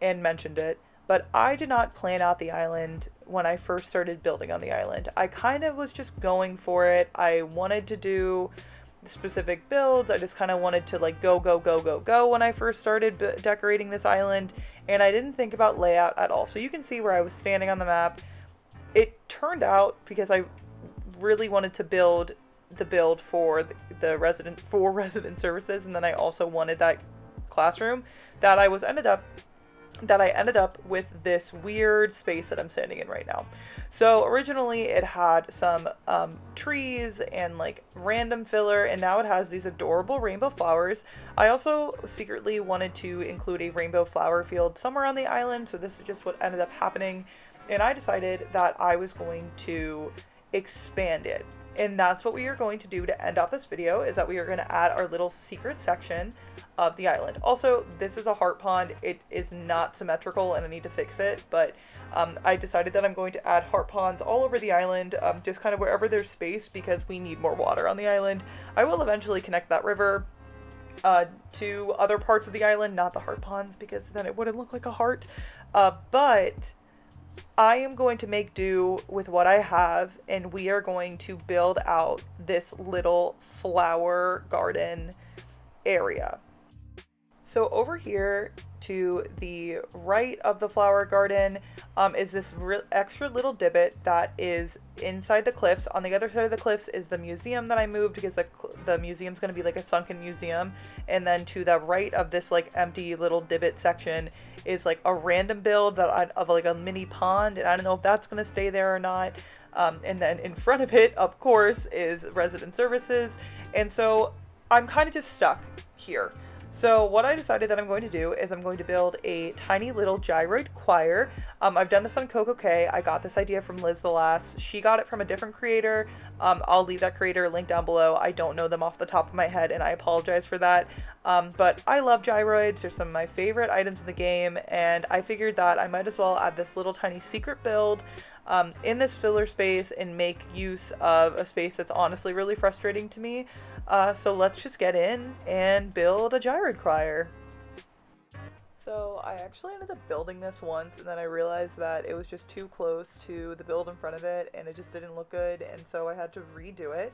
and mentioned it, but I did not plan out the island when I first started building on the island. I kind of was just going for it. I wanted to do specific builds. I just kind of wanted to like go when I first started decorating this island, and I didn't think about layout at all. So you can see where I was standing on the map. It turned out, because I really wanted to build the build for the resident services, and then I also wanted that classroom, that I ended up with this weird space that I'm standing in right now. So originally it had some trees and like random filler, and now it has these adorable rainbow flowers. I also secretly wanted to include a rainbow flower field somewhere on the island, so this is just what ended up happening. And I decided that I was going to expand it. And that's what we are going to do to end off this video, is that we are going to add our little secret section of the island. Also, this is a heart pond. It is not symmetrical and I need to fix it, but I decided that I'm going to add heart ponds all over the island, just kind of wherever there's space, because we need more water on the island. I will eventually connect that river to other parts of the island, not the heart ponds, because then it wouldn't look like a heart. But I am going to make do with what I have, and we are going to build out this little flower garden area. So over here to the right of the flower garden is this extra little divot that is inside the cliffs. On the other side of the cliffs is the museum that I moved, because the museum's going to be like a sunken museum. And then to the right of this like empty little divot section is like a random build of like a mini pond, and I don't know if that's going to stay there or not. And then in front of it, of course, is resident services. And so I'm kind of just stuck here. So what I decided that I'm going to do is I'm going to build a tiny little gyroid choir. I've done this on CocoK. I got this idea from Liz the Last. She got it from a different creator. I'll leave that creator link down below. I don't know them off the top of my head, and I apologize for that. But I love gyroids. They're some of my favorite items in the game, and I figured that I might as well add this little tiny secret build in this filler space and make use of a space that's honestly really frustrating to me. So let's just get in and build a Gyrod choir. So I actually ended up building this once, and then I realized that it was just too close to the build in front of it, and it just didn't look good, and so I had to redo it.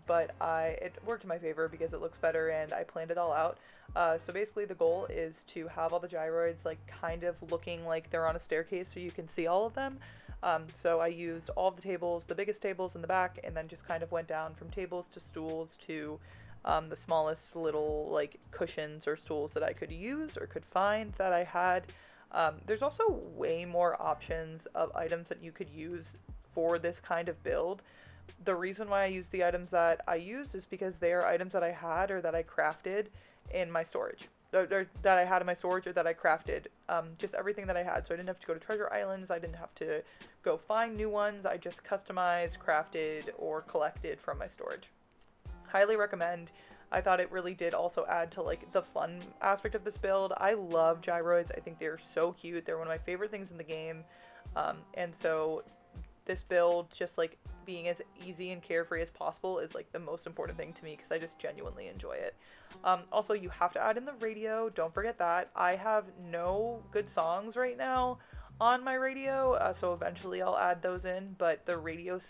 But it worked in my favor because it looks better, and I planned it all out. So basically the goal is to have all the gyroids like kind of looking like they're on a staircase so you can see all of them. So I used all of the tables, the biggest tables in the back, and then just kind of went down from tables to stools to the smallest little like cushions or stools that I could use or could find that I had. There's also way more options of items that you could use for this kind of build. The reason why I use the items that I used is because they are items that I had or that I crafted in my storage. Or that I had in my storage or that I crafted. Just everything that I had. So I didn't have to go to treasure islands. I didn't have to go find new ones. I just customized, crafted, or collected from my storage. Highly recommend. I thought it really did also add to like the fun aspect of this build. I love gyroids. I think they're so cute. They're one of my favorite things in the game. And so this build, just like being as easy and carefree as possible, is like the most important thing to me because I just genuinely enjoy it. Also, you have to add in the radio. Don't forget that. I have no good songs right now on my radio, so eventually I'll add those in, but the radio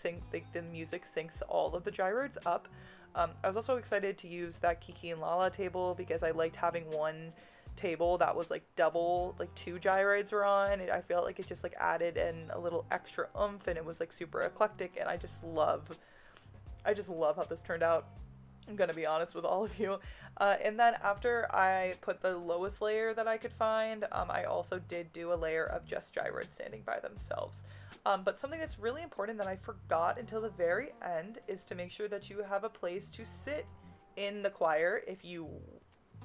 the music syncs all of the gyroids up. I was also excited to use that Kiki and Lala table because I liked having one table that was like double, like two gyroids were on. I felt like it just like added in a little extra oomph, and it was like super eclectic, and I just love how this turned out. I'm gonna be honest with all of you. And then after I put the lowest layer that I could find, I also did do a layer of just Gyroid standing by themselves. But something that's really important that I forgot until the very end is to make sure that you have a place to sit in the choir if you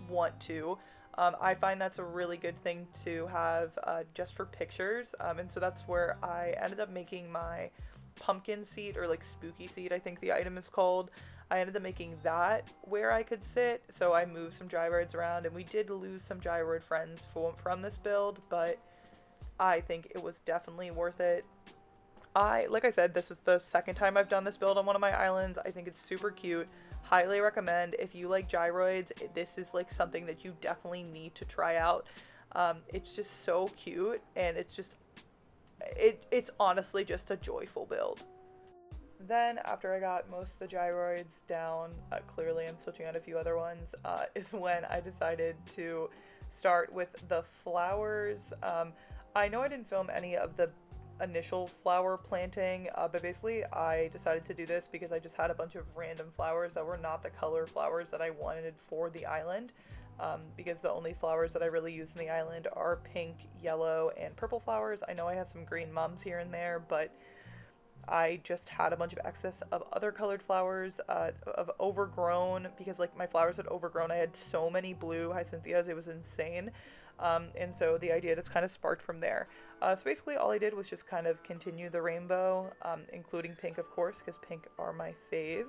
want to. I find that's a really good thing to have just for pictures. And so that's where I ended up making my pumpkin seat, or like spooky seat, I think the item is called. I ended up making that where I could sit, so I moved some Gyroids around, and we did lose some Gyroid friends from this build, but I think it was definitely worth it. Like I said, this is the second time I've done this build on one of my islands. I think it's super cute. Highly recommend. If you like Gyroids, this is like something that you definitely need to try out. It's just so cute, and it's honestly just a joyful build. Then, after I got most of the Gyroids down, clearly I'm switching out a few other ones, is when I decided to start with the flowers. I know I didn't film any of the initial flower planting, but basically I decided to do this because I just had a bunch of random flowers that were not the color flowers that I wanted for the island. Because the only flowers that I really use in the island are pink, yellow, and purple flowers. I know I have some green mums here and there, but I just had a bunch of excess of other colored flowers, of overgrown, because like my flowers had overgrown. I had so many blue hyacinths, it was insane. And so the idea just kind of sparked from there. So basically all I did was just kind of continue the rainbow, including pink, of course, because pink are my fave.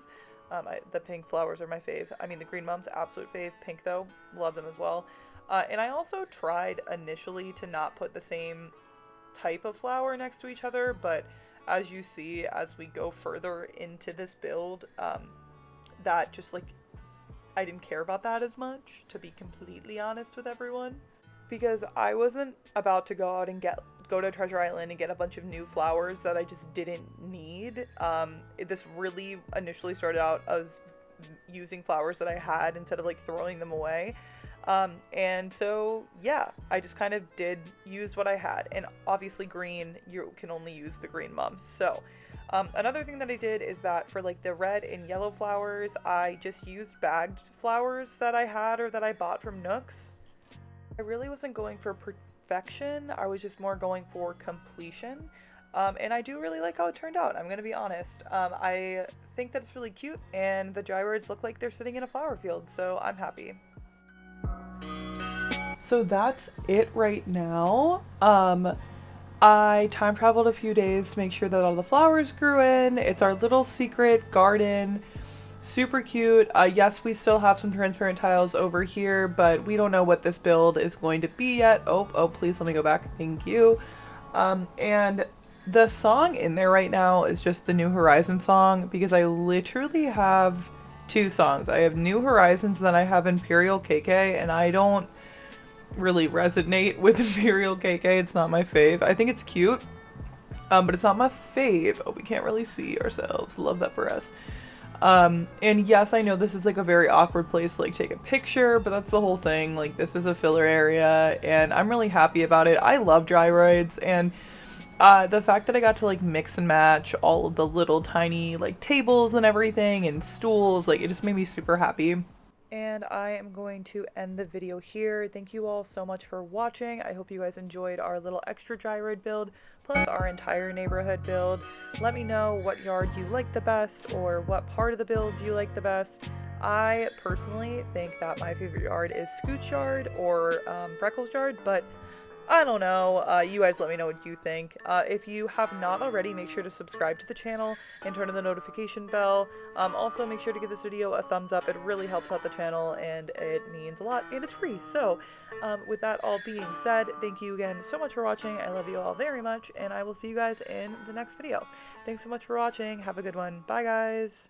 The pink flowers are my fave. I mean, the green mums, absolute fave. Pink, though, love them as well. And I also tried initially to not put the same type of flower next to each other, but as you see, as we go further into this build, that just, like, I didn't care about that as much, to be completely honest with everyone. Because I wasn't about to go out and go to Treasure Island and get a bunch of new flowers that I just didn't need. This really initially started out as using flowers that I had instead of like throwing them away. And so yeah, I just kind of did use what I had, and obviously green, you can only use the green mums. So another thing that I did is that for like the red and yellow flowers, I just used bagged flowers that I had or that I bought from Nooks. I really wasn't going for perfection, I was just more going for completion. And I do really like how it turned out, I'm gonna be honest. I think that it's really cute, and the Gyroids look like they're sitting in a flower field, so I'm happy. So that's it right now. I time traveled a few days to make sure that all the flowers grew in. It's our little secret garden. Super cute. Yes, we still have some transparent tiles over here, but we don't know what this build is going to be yet. Oh, please let me go back. Thank you. And the song in there right now is just the New Horizons song, because I literally have two songs. I have New Horizons, and then I have Imperial KK, and I don't really resonate with Imperial KK. It's not my fave. I think it's cute, but it's not my fave. Oh, we can't really see ourselves. Love that for us. And yes, I know this is like a very awkward place to like take a picture, but that's the whole thing. Like, this is a filler area, and I'm really happy about it. I love Gyroids, and the fact that I got to like mix and match all of the little tiny like tables and everything and stools, like it just made me super happy. And I am going to end the video here. Thank you all so much for watching. I hope you guys enjoyed our little extra Gyroid build, plus our entire neighborhood build. Let me know what yard you like the best, or what part of the builds you like the best. I personally think that my favorite yard is Scoot's Yard or Freckles' Yard, but I don't know. You guys let me know what you think. If you have not already, make sure to subscribe to the channel and turn on the notification bell. Also, make sure to give this video a thumbs up. It really helps out the channel, and it means a lot, and it's free. So, with that all being said, thank you again so much for watching. I love you all very much, and I will see you guys in the next video. Thanks so much for watching. Have a good one. Bye, guys.